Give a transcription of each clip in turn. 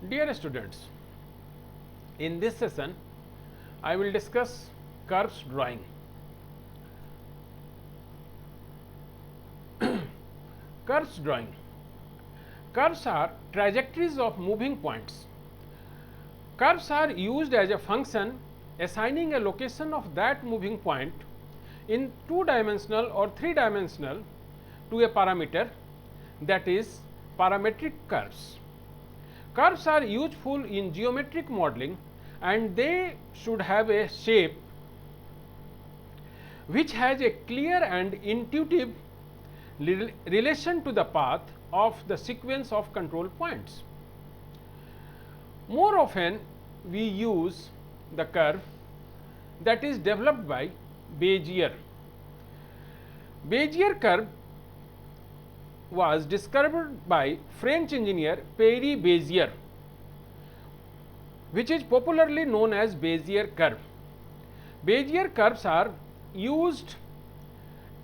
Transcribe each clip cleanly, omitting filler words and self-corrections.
Dear students, in this session I will discuss curves drawing. Curves drawing. Curves are trajectories of moving points. Curves are used as a function assigning a location of that moving point in two-dimensional or three-dimensional to a parameter, that is parametric curves. Curves are useful in geometric modeling and they should have a shape which has a clear and intuitive relation to the path of the sequence of control points. More often we use the curve that is developed by Bezier. Bezier curve was discovered by French engineer Pierre Bezier, which is popularly known as Bezier curve. Bezier curves are used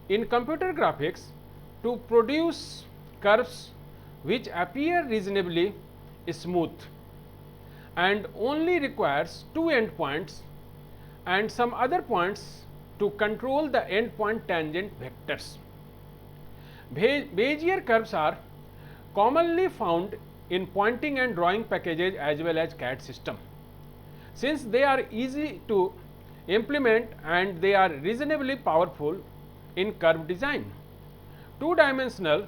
in computer graphics to produce curves which appear reasonably smooth and only requires two endpoints and some other points to control the endpoint tangent vectors. Bezier curves are commonly found in pointing and drawing packages as well as CAD system. Since they are easy to implement and they are reasonably powerful in curve design. Two-dimensional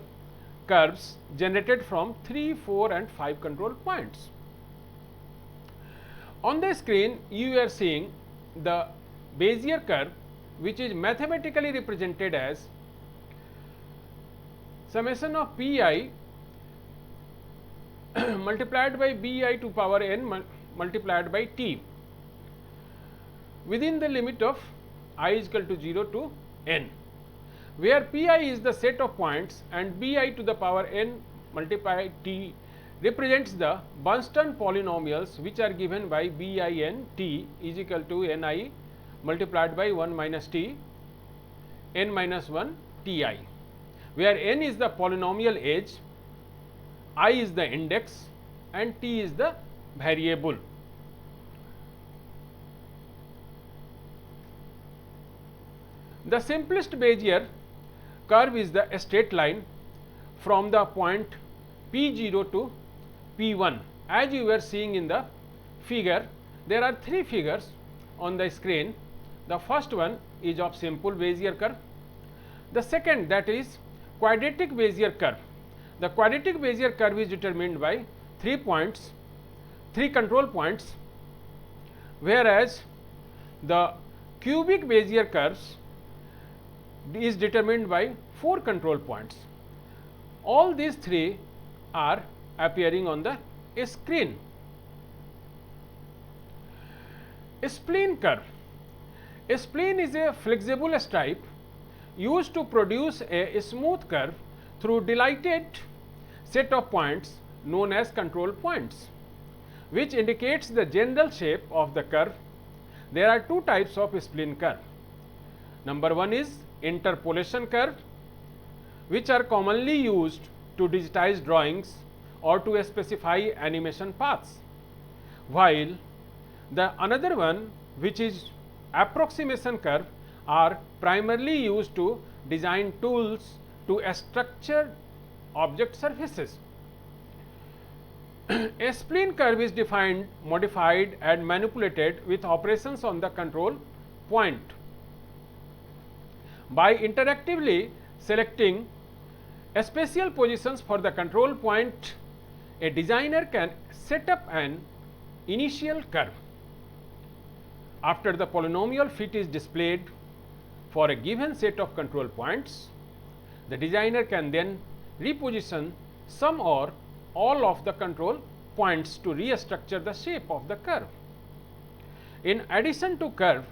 curves generated from 3, 4 and 5 control points. On the screen you are seeing the Bezier curve, which is mathematically represented as summation of pi multiplied by bi to power n multiplied by t within the limit of I is equal to 0 to n, where pi is the set of points and bi to the power n multiplied t represents the Bunsen polynomials which are given by bin t is equal to ni multiplied by 1 minus t n minus 1 ti, where n is the polynomial edge, I is the index and t is the variable. The simplest Bezier curve is the straight line from the point P0 to P1. As you were seeing in the figure, there are three figures on the screen. The first one is of simple Bezier curve. The second, that is quadratic Bezier curve. The quadratic Bezier curve is determined by 3 points, 3 control points, whereas the cubic Bezier curves is determined by 4 control points. All these three are appearing on the screen. A spline curve. A spline is a flexible stripe used to produce a smooth curve through dilated set of points known as control points, which indicates the general shape of the curve. There are two types of spline curve. Number one is interpolation curve, which are commonly used to digitize drawings or to specify animation paths, while the another one, which is approximation curve, are primarily used to design tools to structure object surfaces. A spline curve is defined, modified and manipulated with operations on the control point. By interactively selecting spatial positions for the control point, a designer can set up an initial curve. After the polynomial fit is displayed for a given set of control points, the designer can then reposition some or all of the control points to restructure the shape of the curve. In addition to curve,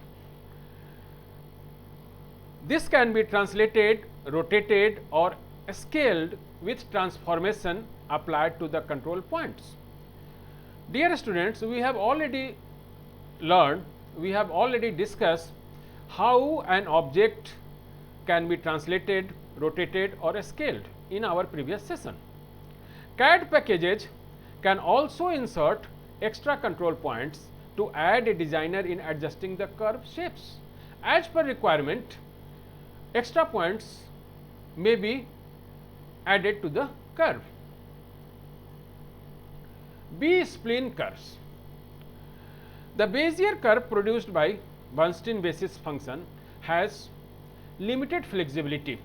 this can be translated, rotated or scaled with transformation applied to the control points. Dear students, we have already learned, we have already discussed how an object can be translated, rotated or scaled in our previous session. CAD packages can also insert extra control points to aid a designer in adjusting the curve shapes. As per requirement, extra points may be added to the curve. B-spline curves. The Bezier curve produced by Bernstein basis function has limited flexibility.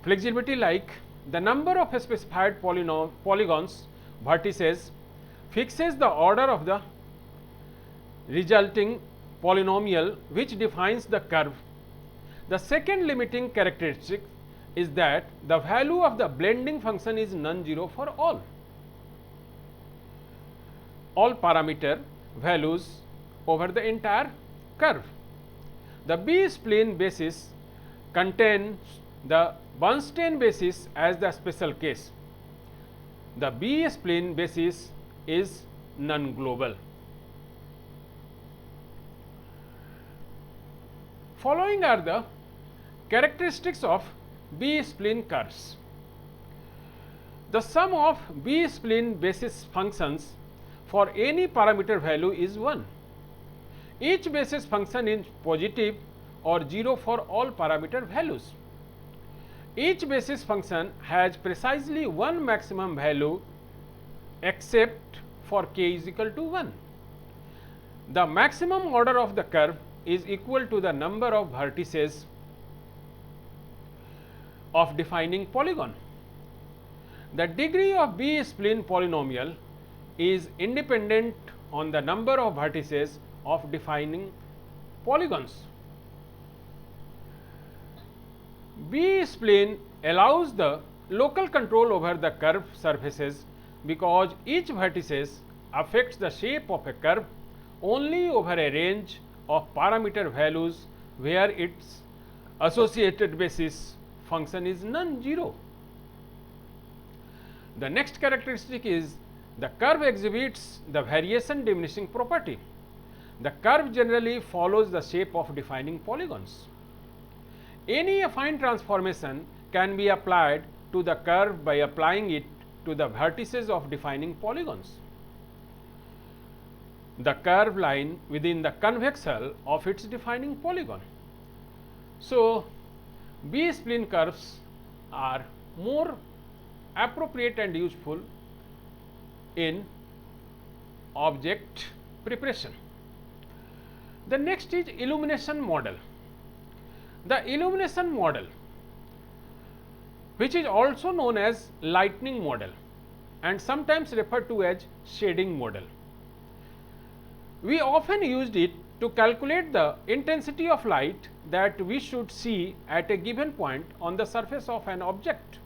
Flexibility like the number of specified polygons vertices fixes the order of the resulting polynomial which defines the curve. The second limiting characteristic is that the value of the blending function is non-zero for all parameter values over the entire curve. The B-spline basis contains the Bernstein basis as the special case. The B-spline basis is non-global. Following are the characteristics of B-spline curves. The sum of B-spline basis functions for any parameter value is 1. Each basis function is positive or 0 for all parameter values. Each basis function has precisely one maximum value except for k is equal to 1. The maximum order of the curve is equal to the number of vertices of defining polygon. The degree of B-spline polynomial is independent on the number of vertices of defining polygons. B-spline allows the local control over the curve surfaces because each vertices affects the shape of a curve only over a range of parameter values where its associated basis function is non-zero. The next characteristic is the curve exhibits the variation diminishing property. The curve generally follows the shape of defining polygons. Any affine transformation can be applied to the curve by applying it to the vertices of defining polygons. The curve line within the convex hull of its defining polygon. So, B-spline curves are more appropriate and useful in object preparation. The next is illumination model. The illumination model, which is also known as lightning model and sometimes referred to as shading model. We often used it to calculate the intensity of light that we should see at a given point on the surface of an object.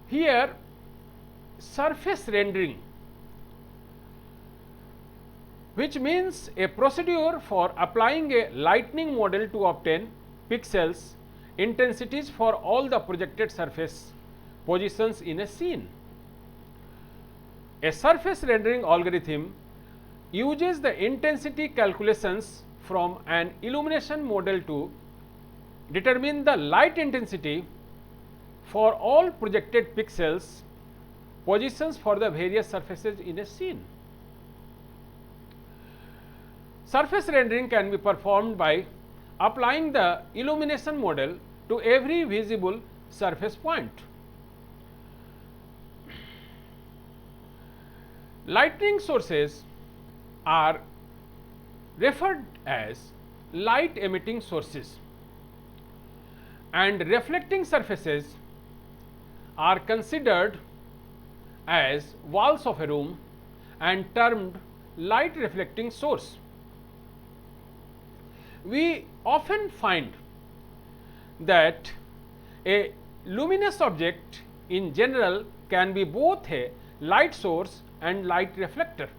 Here, surface rendering, which means a procedure for applying a lightning model to obtain pixels intensities for all the projected surface positions in a scene. A surface rendering algorithm uses the intensity calculations from an illumination model to determine the light intensity for all projected pixels positions for the various surfaces in a scene. Surface rendering can be performed by applying the illumination model to every visible surface point. Lightning sources are referred as light emitting sources and reflecting surfaces are considered as walls of a room and termed light reflecting source. We often find that a luminous object in general can be both a light source and light reflector.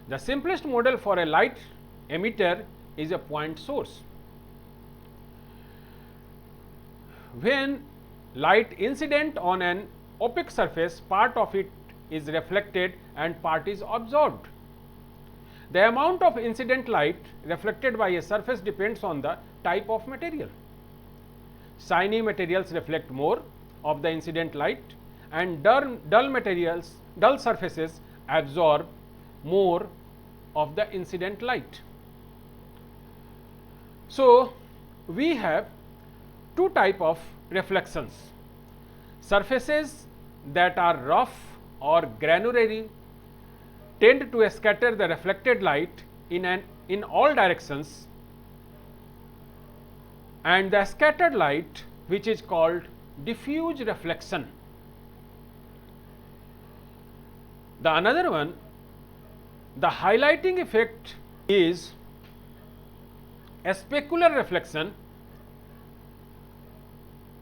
The simplest model for a light emitter is a point source. When light incident on an opaque surface, part of it is reflected and part is absorbed. The amount of incident light reflected by a surface depends on the type of material. Shiny materials reflect more, of the incident light, and dull surfaces absorb more of the incident light. So, we have two type of reflections: surfaces that are rough or granular tend to scatter the reflected light in all directions, and the scattered light, which is called diffuse reflection. The another one, the highlighting effect, is a specular reflection,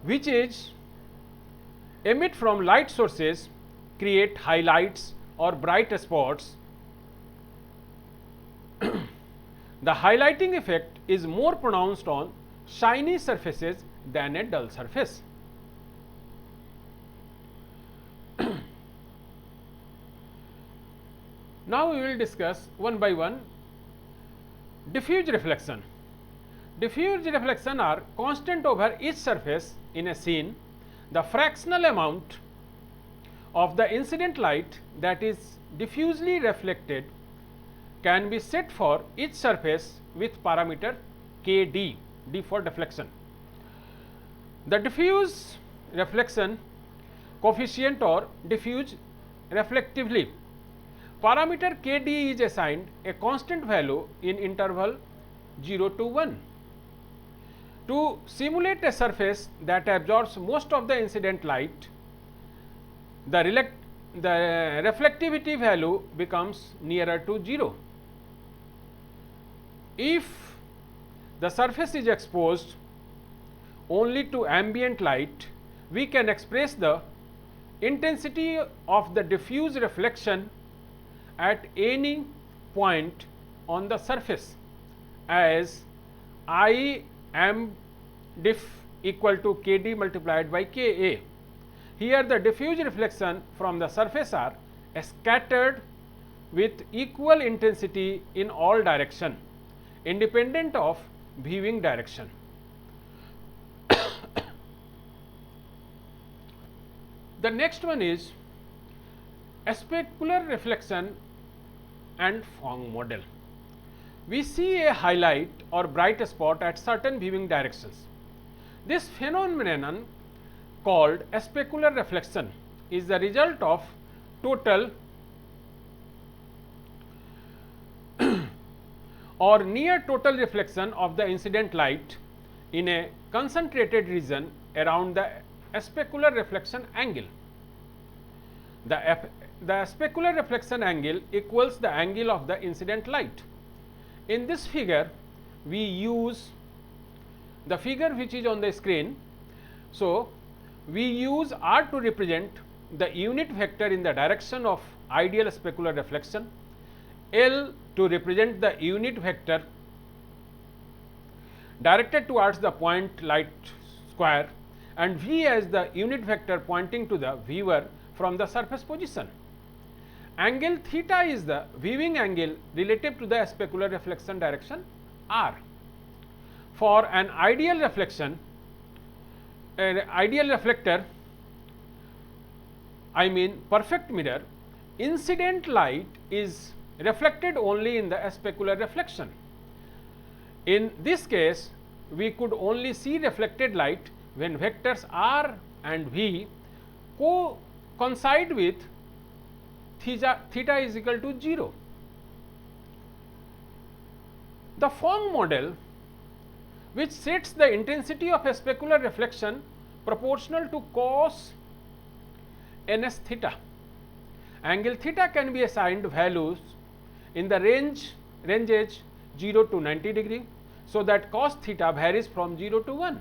which is emit from light sources, create highlights or bright spots. The highlighting effect is more pronounced on shiny surfaces than a dull surface. Now, we will discuss one by one diffuse reflection. Diffuse reflection are constant over each surface in a scene. The fractional amount of the incident light that is diffusely reflected can be set for each surface with parameter Kd, d for deflection. The diffuse reflection coefficient or diffuse reflectively, parameter Kd is assigned a constant value in interval 0 to 1. To simulate a surface that absorbs most of the incident light, the reflectivity value becomes nearer to 0. If the surface is exposed only to ambient light, we can express the intensity of the diffuse reflection at any point on the surface as I am diff equal to Kd multiplied by Ka. Here the diffuse reflection from the surface are scattered with equal intensity in all direction, independent of viewing direction. The next one is a specular reflection and Phong model. We see a highlight or bright spot at certain viewing directions. This phenomenon, called a specular reflection, is the result of total or near total reflection of the incident light in a concentrated region around the specular reflection angle. The specular reflection angle equals the angle of the incident light. In this figure, we use the figure which is on the screen. So, we use R to represent the unit vector in the direction of ideal specular reflection, L to represent the unit vector directed towards the point light square, and V as the unit vector pointing to the viewer from the surface position. Angle theta is the viewing angle relative to the specular reflection direction R. For an ideal reflection, an ideal reflector, I mean perfect mirror, incident light is reflected only in the specular reflection. In this case, we could only see reflected light when vectors R and V coincide with theta is equal to 0. The Phong model, which sets the intensity of a specular reflection proportional to cos ns theta. Angle theta can be assigned values in the ranges 0 to 90 degree, so that cos theta varies from 0 to 1.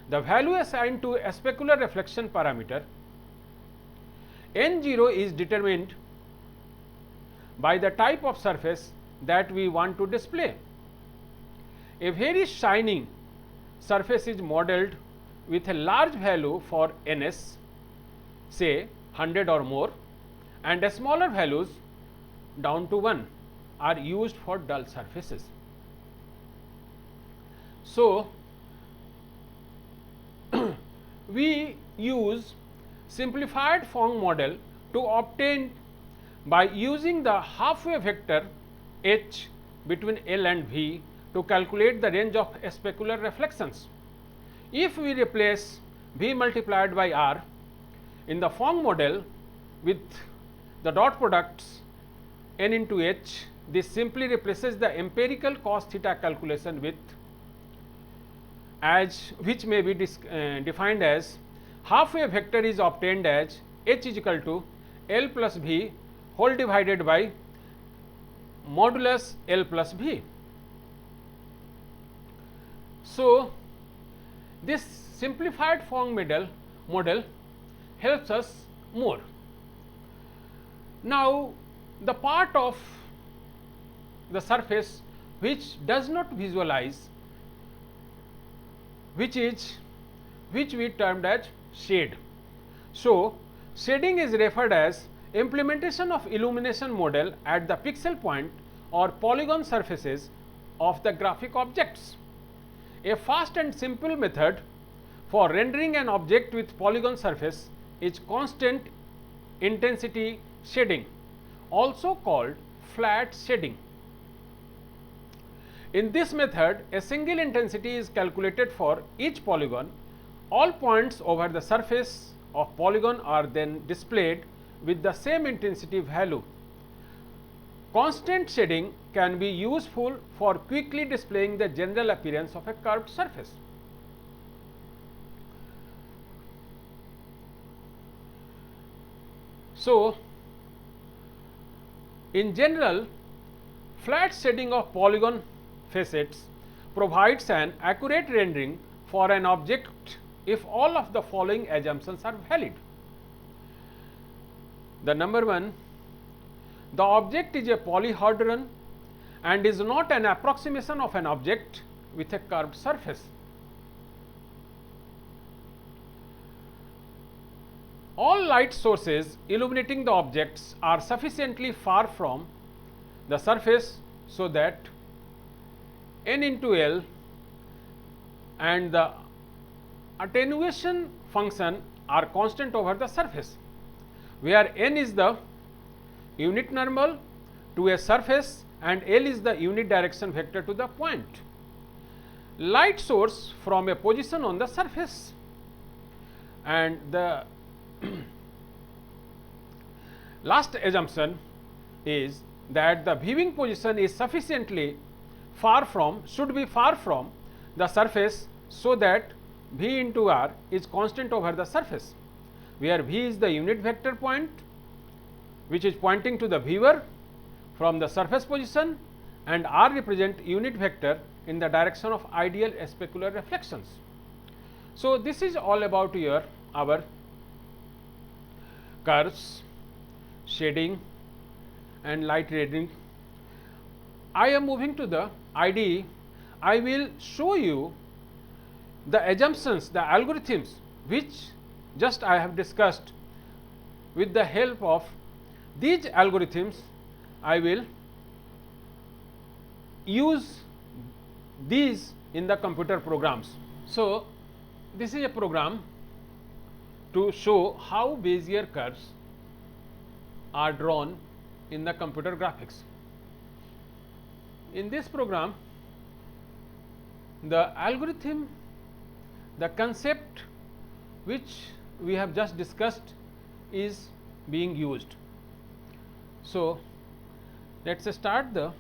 The value assigned to a specular reflection parameter N0 is determined by the type of surface that we want to display. A very shining surface is modeled with a large value for Ns, say 100 or more, and smaller values down to 1 are used for dull surfaces. So, we use simplified Phong model to obtain by using the halfway vector h between L and V to calculate the range of specular reflections. If we replace V multiplied by R in the Phong model with the dot products n into h, this simply replaces the empirical cos theta calculation with which may be defined as halfway vector is obtained as h is equal to L plus V whole divided by modulus L plus V. So, this simplified Phong model helps us more. Now, the part of the surface which does not visualize, which we termed as shade. So, shading is referred as implementation of illumination model at the pixel point or polygon surfaces of the graphic objects. A fast and simple method for rendering an object with polygon surface is constant intensity shading, also called flat shading. In this method, a single intensity is calculated for each polygon. All points over the surface of polygon are then displayed with the same intensity value. Constant shading can be useful for quickly displaying the general appearance of a curved surface. So, in general, flat shading of polygon facets provides an accurate rendering for an object if all of the following assumptions are valid. The number 1, the object is a polyhedron and is not an approximation of an object with a curved surface. All light sources illuminating the objects are sufficiently far from the surface so that n into L and the attenuation function are constant over the surface, where n is the unit normal to a surface and L is the unit direction vector to the point. Light source from a position on the surface, and the last assumption is that the viewing position is sufficiently should be far from the surface so that V into R is constant over the surface, where V is the unit vector point which is pointing to the viewer from the surface position and R represent unit vector in the direction of ideal specular reflections. So, this is all about our curves, shading and light rendering. I am moving to the IDE. I will show you the assumptions, the algorithms which just I have discussed. With the help of these algorithms, I will use these in the computer programs. So, this is a program to show how Bezier curves are drawn in the computer graphics. In this program, the algorithm, the concept which we have just discussed is being used. So, let us start the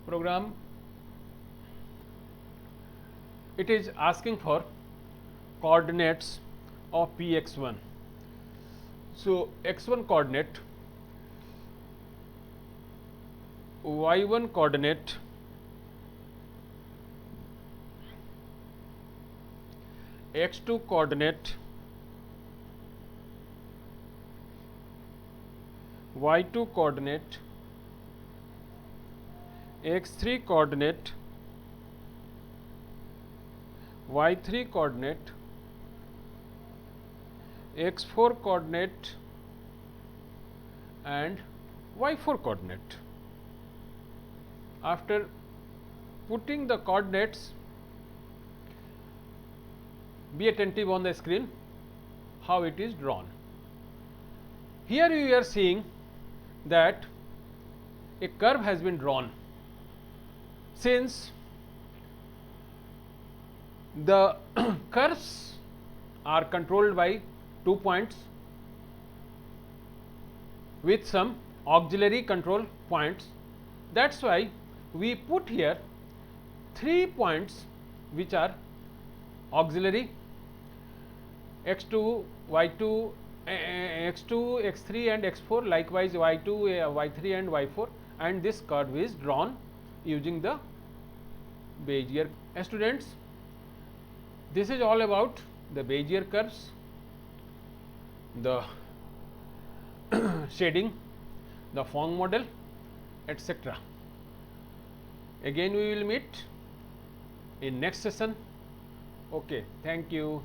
program. It is asking for coordinates of Px1. So, x1 coordinate, y1 coordinate, x2 coordinate, y2 coordinate, x3 coordinate, y3 coordinate, x4 coordinate and y4 coordinate. After putting the coordinates, be attentive on the screen how it is drawn. Here you are seeing that a curve has been drawn. Since the curves are controlled by 2 points with some auxiliary control points, that is why we put here 3 points which are auxiliary x2, y2, x2, x3 and x4, likewise y2, y3 and y4, and this curve is drawn using the Bezier. Students, this is all about the Bezier curves, the shading, the Phong model, etc. Again we will meet in next session. Okay, thank you.